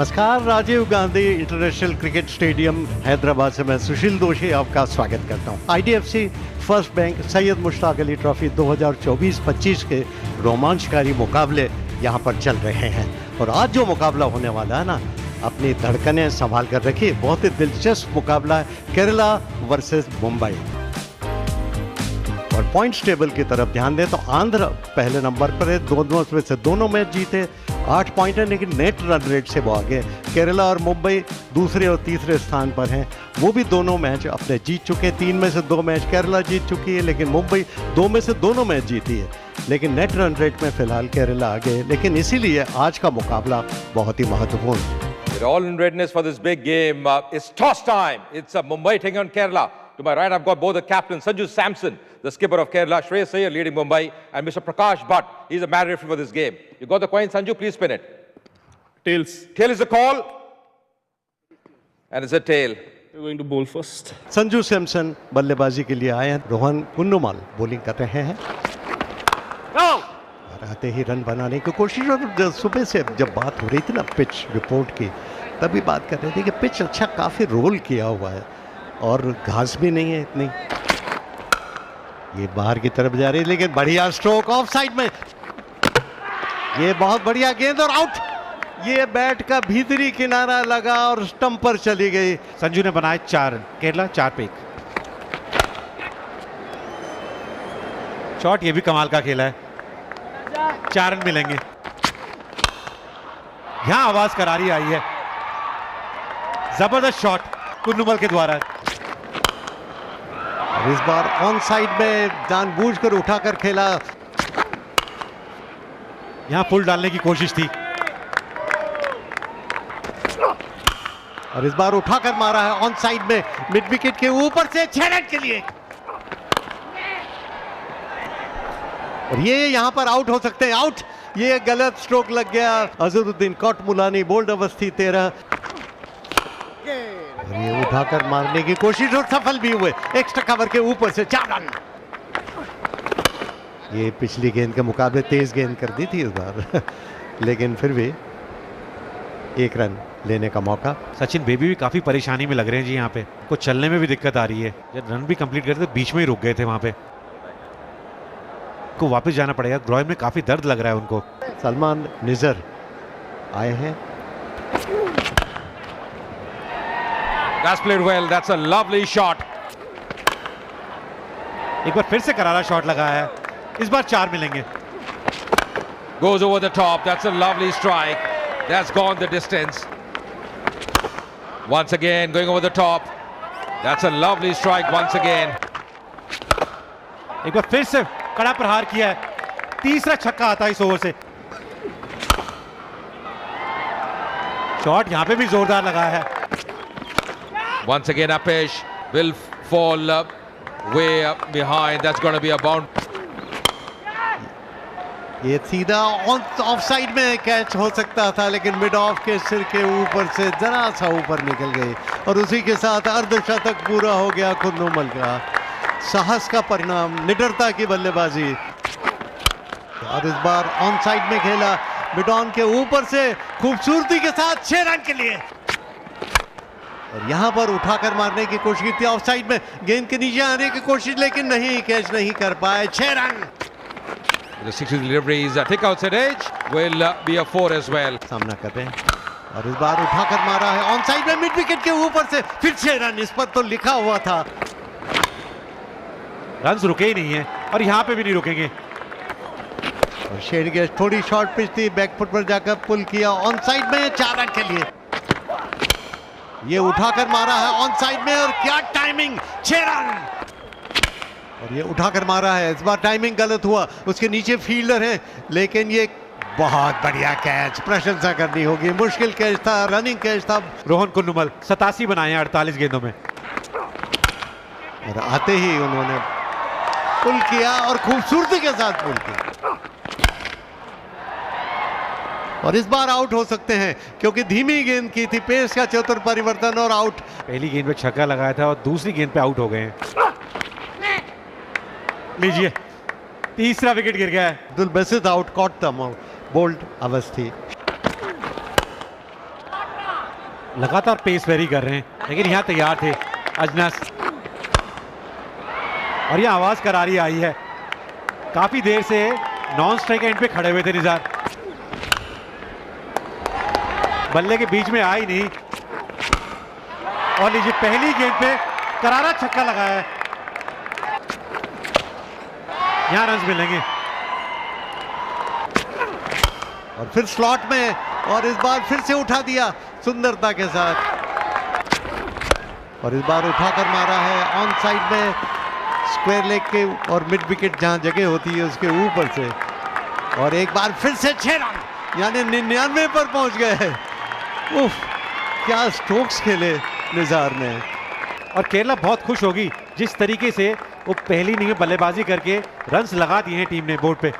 नमस्कार, Rajiv Gandhi international cricket stadium Hyderabad से मैं सुशील दोषी आपका स्वागत करता हूं। IDFC first bank Syed Mushtaq Ali trophy 2024-25 के रोमांचकारी मुकाबले यहां पर चल रहे हैं और आज जो मुकाबला होने वाला है ना, अपनी धड़कनें संभाल कर रखिए। बहुत ही दिलचस्प मुकाबला है, केरला वर्सेस मुंबई। और पॉइंट्स टेबल की तरफ ध्यान दें तो आंध्र पहले नंबर पर है, दोनों में से दोनों मैच जीते, 8 पॉइंट है, लेकिन नेट रन रेट से वो आगे। केरला और मुंबई दूसरे और तीसरे स्थान पर हैं, वो भी दोनों मैच अपने जीत चुके। 3 में से 2 मैच केरला जीत चुकी है, लेकिन मुंबई 2 में से दोनों मैच जीती है। लेकिन नेट रन रेट में फिलहाल केरला आगे, लेकिन इसीलिए आज का मुकाबला बहुत ही महत्वपूर्ण है। We're all in readiness for this big game. It's toss time. It's Mumbai taking on Kerala. To my right, I've got both the captains, Sanju Samson, the skipper of Kerala, Shreyas Iyer leading Mumbai, and Mr. Prakash Bhatt. He's a mad referee for this game. You got the coin, Sanju? Please spin it. Tails. Tail is the call. And it's a tail. We're going to bowl first. Sanju Samson बल्लेबाजी के लिए आए हैं, Rohan Kunnummal bowling कर रहे हैं। और आते ही रन बनाने की कोशिश। और सुबह से जब बात हो रही थी ना पिच रिपोर्ट की, तभी बात कर रहे थे कि पिच अच्छा काफ़ी रोल किया हुआ है और घास भी नहीं है इतनी। ये बाहर की तरफ जा रही है, लेकिन बढ़िया स्ट्रोक ऑफ साइड में। ये बहुत बढ़िया गेंद और आउट। ये बैट का भीतरी किनारा लगा और स्टंप पर चली गई। संजू ने बनाए 4 रन, केरला 4 पे 1। शॉट ये भी कमाल का खेला है, 4 रन मिलेंगे। यहां आवाज करारी आई है, जबरदस्त शॉट कुन्नुमल के द्वारा। इस बार ऑन साइड में जानबूझकर उठाकर खेला। यहां पुल डालने की कोशिश थी और इस बार उठाकर मारा है ऑन साइड में, मिड विकेट के ऊपर से 6 रन के लिए। और ये यहां पर आउट हो सकते हैं, आउट। ये गलत स्ट्रोक लग गया। अजहरुद्दीन कोटमुलानी बोल्ड अवस्थी 13। और ये उठाकर मारने की कोशिश और सफल भी हुए, एक्स्ट्रा कवर के ऊपर से 4 रन। ये पिछली गेंद के मुकाबले तेज गेंद कर दी थी इस बार लेकिन फिर भी 1 रन लेने का मौका। सचिन बेबी भी काफी परेशानी में लग रहे हैं जी। यहाँ पे कुछ चलने में भी दिक्कत आ रही है। जब रन भी कंप्लीट करते बीच में ही रुक गए थे वहां पे, को वापस जाना पड़ेगा। ग्रोइन में काफी दर्द लग रहा है उनको। सलमान निजर आए हैं। That's played well. That's a lovely shot. एक बार फिर से करारा शॉट लगाया है, इस बार 4 मिलेंगे। Goes over the top. That's a lovely strike. That's gone the distance. Once again, going over the top. That's a lovely strike once again. एक बार फिर से कड़ा प्रहार किया है, तीसरा छक्का आता है इस ओवर से। शॉट यहां पे भी जोरदार लगा है। Once again, Apesh will fall way up behind. That's going to be a bound. ये सीधा ऑफ साइड में कैच हो सकता था, लेकिन मिड ऑफ के सिर के ऊपर से जरा सा ऊपर निकल गई और उसी के साथ अर्धशतक पूरा हो गया कुन्नुमल का। साहस का परिणाम, निडरता की बल्लेबाजी। और इस बार ऑन साइड में खेला, मिड ऑन के ऊपर से खूबसूरती के साथ 6 रन के लिए। और यहां पर उठाकर मारने की कोशिश की थी, ऑफ साइड में गेंद के नीचे आने की कोशिश, लेकिन नहीं, कैच नहीं कर पाए। 6 run. The 60 deliveries, thick outside edge will be a 4 as well. सामना कर रहे हैं और इस बार उठाकर मारा है ऑन साइड में, मिड विकेट के ऊपर से फिर 6 रन। इस पर तो लिखा हुआ था। रन रुके ही नहीं है और यहाँ पे भी नहीं रुकेंगे। और शेड गेस्ट थोड़ी शॉर्ट पिच थी, बैकफुट पर जाकर पुल किया ऑन साइड में 4 रन के लिए। ये उठाकर मारा है ऑन साइड में और क्या टाइमिंग, 6 रन। और ये उठाकर मारा है, इस बार टाइमिंग गलत हुआ, उसके नीचे फील्डर है, लेकिन ये बहुत बढ़िया कैच, प्रशंसा करनी होगी। मुश्किल कैच था, रनिंग कैच था। रोहन कुन्नुमल 87 बनाए हैं 48 गेंदों में। और आते ही उन्होंने पुल किया और खूबसूरती के साथ पुल किया। और इस बार आउट हो सकते हैं क्योंकि धीमी गेंद की थी, पेस का चतुर परिवर्तन और आउट। पहली गेंद पे छक्का लगाया था और दूसरी गेंद पे आउट हो गए हैं। लीजिए, तीसरा विकेट गिर गया है। Abdul Basit out, caught the bowled Awasthi. लगातार पेस वेरी कर रहे हैं, लेकिन यहाँ तैयार थे अजनस। और ये आवाज करारी आई है, काफी देर से नॉन स्ट्राइक एंड पे खड़े हुए थे निजार, बल्ले के बीच में आई नहीं। और लीजिए पहली गेंद पे करारा छक्का लगाया है, यहां रन मिलेंगे। और फिर स्लॉट में, और इस बार फिर से उठा दिया सुंदरता के साथ, और इस बार उठाकर मारा है ऑन साइड में स्क्वायर लेग के और मिड विकेट जहां जगह होती है उसके ऊपर से। और एक बार फिर से 6 रन यानी 99 पर पहुंच गए। उफ, क्या स्ट्रोक्स खेले निजार ने। और केरला बहुत खुश होगी जिस तरीके से वो पहली इनिंग में बल्लेबाजी करके रन्स लगा दिए हैं टीम ने बोर्ड पे,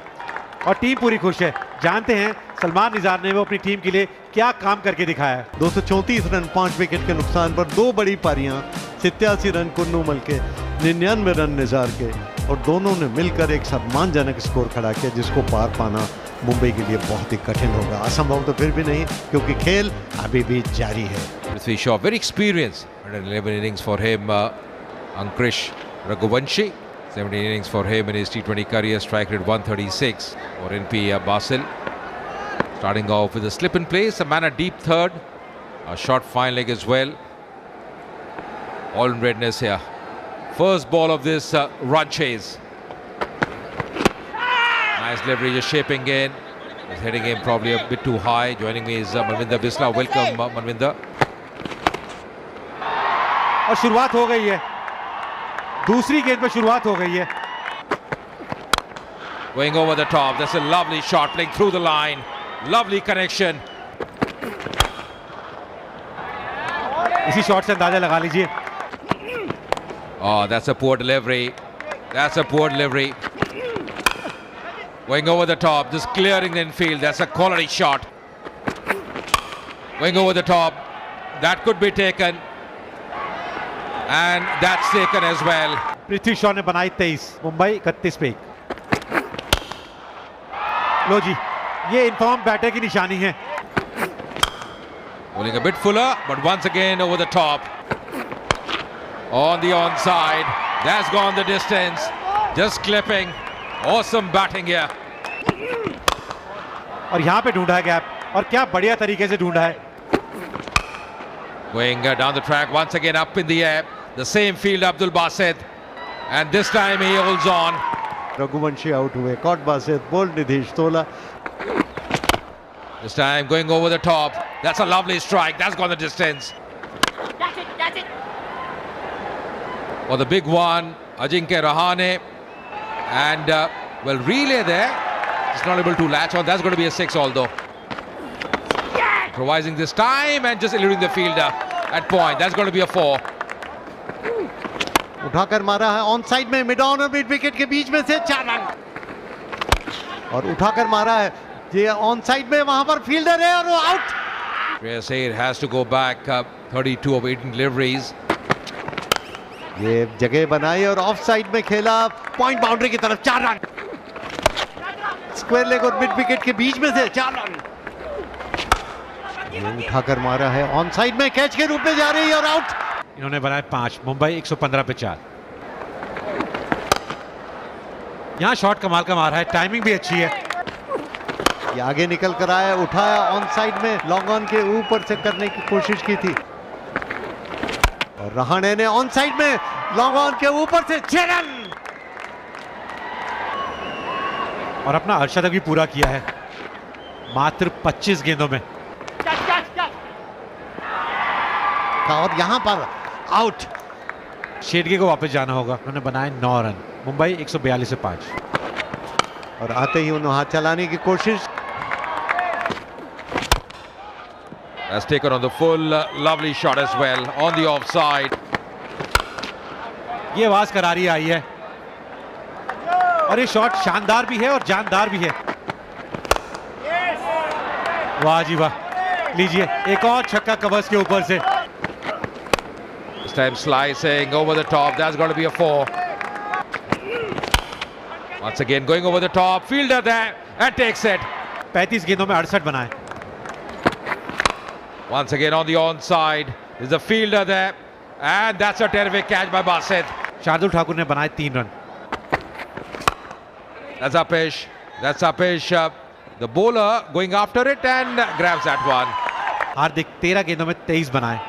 और टीम पूरी खुश है। जानते हैं सलमान निजार ने वो अपनी टीम के लिए क्या काम करके दिखाया है। 234 रन 5 विकेट के नुकसान पर 2 बड़ी पारियां, 87 रन कुन्नू मल के, 99 रन निजार के, और दोनों ने मिलकर एक सम्मानजनक स्कोर खड़ा किया जिसको पार पाना मुंबई के लिए बहुत ही कठिन होगा। असंभव तो फिर भी नहीं, क्योंकि खेल अभी भी जारी है। Prithvi Shaw, very experienced. 111 innings for him. Ankrish Raghuvanshi, 17 innings for him in his T20 career. Strike rate 136 for NP Basil. Starting off with a slip in place, a man at deep third, a short fine leg as well. All in readiness here. First ball of this run chase. Nice leverage, just shaping in. He's heading in probably a bit too high. Joining me is Manvinder Bisla. Welcome, Manvinder. और शुरुआत हो गई है, दूसरी गेंद पे शुरुआत हो गई है। Going over the top. That's a lovely shot, playing through the line. Lovely connection. इसी शॉट से अंदाजा लगा लीजिए। Oh, that's a poor delivery. That's a poor delivery. Going over the top, just clearing the infield. That's a quality shot. Going over the top. That could be taken. And that's taken as well. Prithvi Shaw ने बनाई 23, मुंबई 31 पे 1। लो जी, ये inform batter की निशानी है। Bowling a bit fuller, but once again over the top. On the onside. That's gone the distance. Just clipping. Awesome batting here. और यहाँ पे ढूंढा है गैप, और क्या बढ़िया तरीके से ढूंढा है। Going down the track once again up in the air. The same field Abdul Basit. And this time he holds on. Raghuvanshi out हुए, कॉट बासित, बोल्ड निधीश तोला। This time going over the top. That's a lovely strike. That's gone the distance. That's it. For the big one, Ajinkya Rahane. And, well, relay there. It's not able to latch on. That's going to be a 6 although. Improvising this time and just eluding the fielder at point. That's going to be a 4. उठाकर मारा है on side में, mid on और mid wicket के बीच में से 4 run. और उठाकर मारा है, ये ऑन साइड में, वहां पर फील्डर है और वो out. Shreyas Iyer has to go back 32 of 18 deliveries. ये जगह बनाई और ऑफ साइड में खेला, पॉइंट बाउंड्री की तरफ 4 रन। स्क्वायर लेग और मिड विकेट के बीच में से 4 रन। ये उठाकर मारा है ऑन साइड में, कैच के रूप में जा रही है और आउट। इन्होंने बनाए 5, मुंबई 115 पे 4। यहाँ शॉट कमाल का मारा है, टाइमिंग भी अच्छी है। ये आगे निकल कर आया, उठाया ऑन साइड में, लॉन्ग ऑन के ऊपर से करने की कोशिश की थी, और रहाणे ने ऑन साइड में लॉन्ग ऑन के ऊपर से 6 रन। और अपना अर्धशतक भी पूरा किया है मात्र 25 गेंदों में। और यहां पर आउट। शेडगे को वापस जाना होगा, उन्होंने बनाए 9 रन, मुंबई 142 से 5। और आते ही उन्होंने हाथ चलाने की कोशिश। Has taken on the full, lovely shot as well on the offside. ये आवाज करारी आई है, और ये शॉट शानदार भी है और जानदार भी है। वाह जी वाह, लीजिए एक और छक्का कवर्स के ऊपर से। This time slicing over the top. That's got to be a 4. Once again going over the top. Fielder there and takes it. 35 गेंदों में 68 बनाए। Once again on the onside. There's a fielder there. And that's a terrific catch by Basit. Shardul Thakur ने बनाए 3 run. That's Apish. The bowler going after it and grabs that one. हार्दिक 13 गेंदों में 23 बनाए।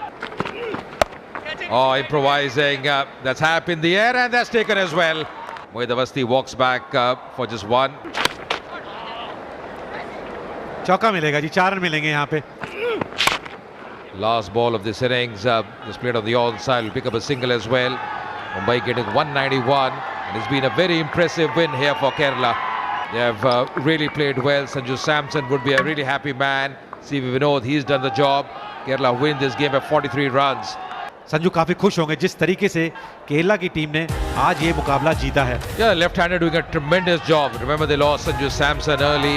Oh, improvising. That's hap in the air and that's taken as well. Mohit Awasthi walks back for just one. चौका मिलेगा जी, 4 run मिलेंगे यहाँ पे। Last ball of this innings, just played on the onside, will pick up a single as well. Mumbai getting 191, and it's been a very impressive win here for Kerala. They have really played well. Sanju Samson would be a really happy man. CV Vinod, he's done the job. Kerala win this game by 43 runs. Sanju काफी खुश होंगे जिस तरीके से केरला की team ने आज ये मुकाबला जीता है। Yeah, left-hander doing a tremendous job. Remember they lost Sanju Samson early.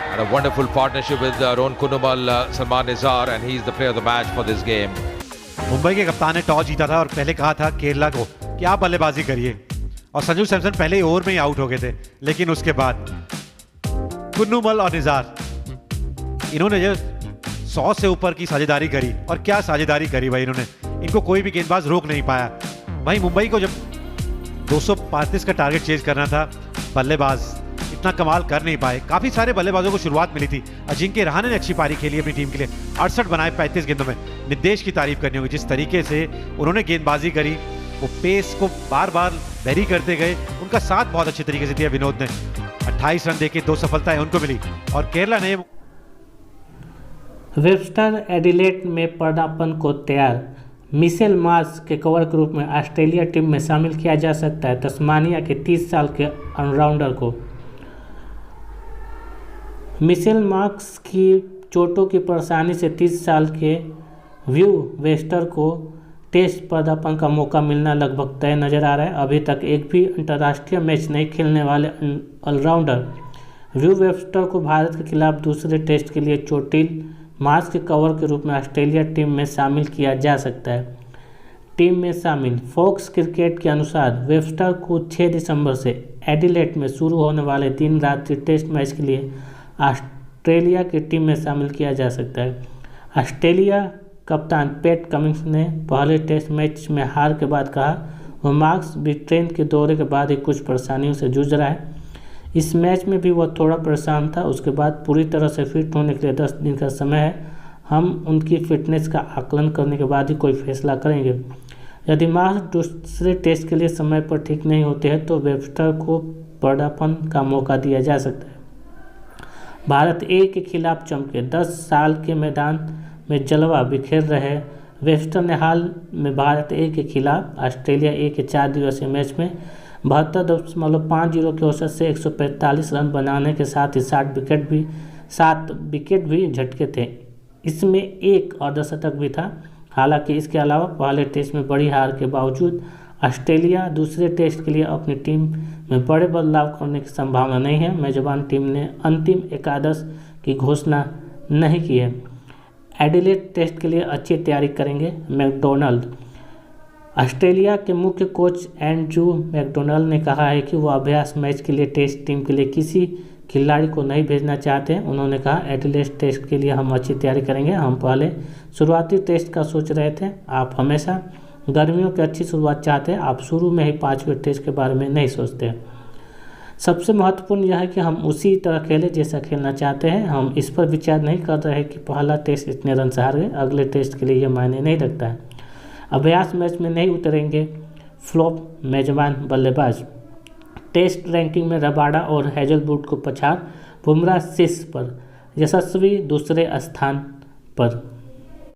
Had a wonderful partnership with Rohan Kunumal, Salman Nizar, and he's the player of the match for this game. Mumbai के कप्तान ने toss जीता था और पहले कहा था केरला को कि आप बल्लेबाजी करिए, और संजू सैमसन पहले ही ओवर में ही आउट हो गए थे। लेकिन उसके बाद कुन्नूमल और निजार, इन्होंने जो 100 से ऊपर की साझेदारी करी, और क्या साझेदारी करी भाई इन्होंने, इनको कोई भी गेंदबाज रोक नहीं पाया। भाई मुंबई को जब 235 का टारगेट चेज करना था, बल्लेबाज इतना कमाल कर नहीं पाए। काफी सारे बल्लेबाजों को शुरुआत मिली थी। अजिंक्य रहाणे ने अच्छी पारी खेली अपनी टीम के लिए, 68 बनाए 35 गेंदों में। निर्देश की तारीफ करनी होगी, जिस तरीके से उन्होंने गेंदबाजी करी, वो पेस को बार बार वेरी करते गए। उनका साथ बहुत अच्छे तरीके से दिया विनोद ने। 28 रन देके 2 सफलताएं उनको मिली, और केरला ने वेबस्टर एडिलेड में पदार्पण को तैयार। मिशेल मार्श के कवर के रूप में ऑस्ट्रेलिया टीम में शामिल किया जा सकता है तस्मानिया के 30 साल के ऑलराउंडर को। मिशेल मार्श की चोटों की परेशानी से 30 साल के व्यू वेस्टर को टेस्ट पदार्पण का मौका मिलना लगभग तय नजर आ रहा है। अभी तक एक भी अंतर्राष्ट्रीय मैच नहीं खेलने वाले ऑलराउंडर व्यू वेस्टर को भारत के खिलाफ दूसरे टेस्ट के लिए चोटिल मार्च के कवर के रूप में ऑस्ट्रेलिया टीम में शामिल किया जा सकता है। टीम में शामिल फॉक्स क्रिकेट के अनुसार वेबस्टर को 6 दिसंबर से एडिलेड में शुरू होने वाले 3 रात्रि टेस्ट मैच के लिए ऑस्ट्रेलिया की टीम में शामिल किया जा सकता है। ऑस्ट्रेलिया कप्तान पैट कमिंस ने पहले टेस्ट मैच में हार के बाद कहा वह मार्क्स ब्रिटेन के दौरे के बाद ही कुछ परेशानियों से जूझ रहा है। इस मैच में भी वह थोड़ा परेशान था। उसके बाद पूरी तरह से फिट होने के लिए 10 दिन का समय है। हम उनकी फिटनेस का आकलन करने के बाद ही कोई फैसला करेंगे। यदि मार्क्स दूसरे टेस्ट के लिए समय पर ठीक नहीं होते हैं तो वेबस्टर को पदार्पण का मौका दिया जा सकता है। भारत ए के खिलाफ चमके 10 साल के मैदान में जलवा बिखेर रहे वेबस्टर ने हाल में भारत ए के खिलाफ ऑस्ट्रेलिया ए के 4 दिवसीय मैच में 72.50 के औसत से 145 रन बनाने के साथ ही 7 विकेट भी झटके थे। इसमें एक अर्धशतक भी था। हालांकि इसके अलावा पहले टेस्ट में बड़ी हार के बावजूद ऑस्ट्रेलिया दूसरे टेस्ट के लिए अपनी टीम में बड़े बदलाव करने की संभावना नहीं है। मेजबान टीम ने अंतिम एकादश की घोषणा नहीं की है। एडिलेड टेस्ट के लिए अच्छी तैयारी करेंगे मैकडोनाल्ड। ऑस्ट्रेलिया के मुख्य कोच एंड्रू मैकडोनाल्ड ने कहा है कि वो अभ्यास मैच के लिए टेस्ट टीम के लिए किसी खिलाड़ी को नहीं भेजना चाहते हैं। उन्होंने कहा एडिलेड टेस्ट के लिए हम अच्छी तैयारी करेंगे। हम पहले शुरुआती टेस्ट का सोच रहे थे। आप हमेशा गर्मियों की अच्छी शुरुआत चाहते हैं। आप शुरू में ही 5वें टेस्ट के बारे में नहीं सोचते। सबसे महत्वपूर्ण यह है कि हम उसी तरह खेलें जैसा खेलना चाहते हैं। हम इस पर विचार नहीं कर रहे कि पहला टेस्ट इतने रन से हार गए, अगले टेस्ट के लिए यह मायने नहीं रखता है। अभ्यास मैच में नहीं उतरेंगे फ्लॉप मेजबान बल्लेबाज। टेस्ट रैंकिंग में रबाडा और हैजलवुड को पछाड़ बुमराह शीर्ष पर, यशस्वी दूसरे स्थान पर।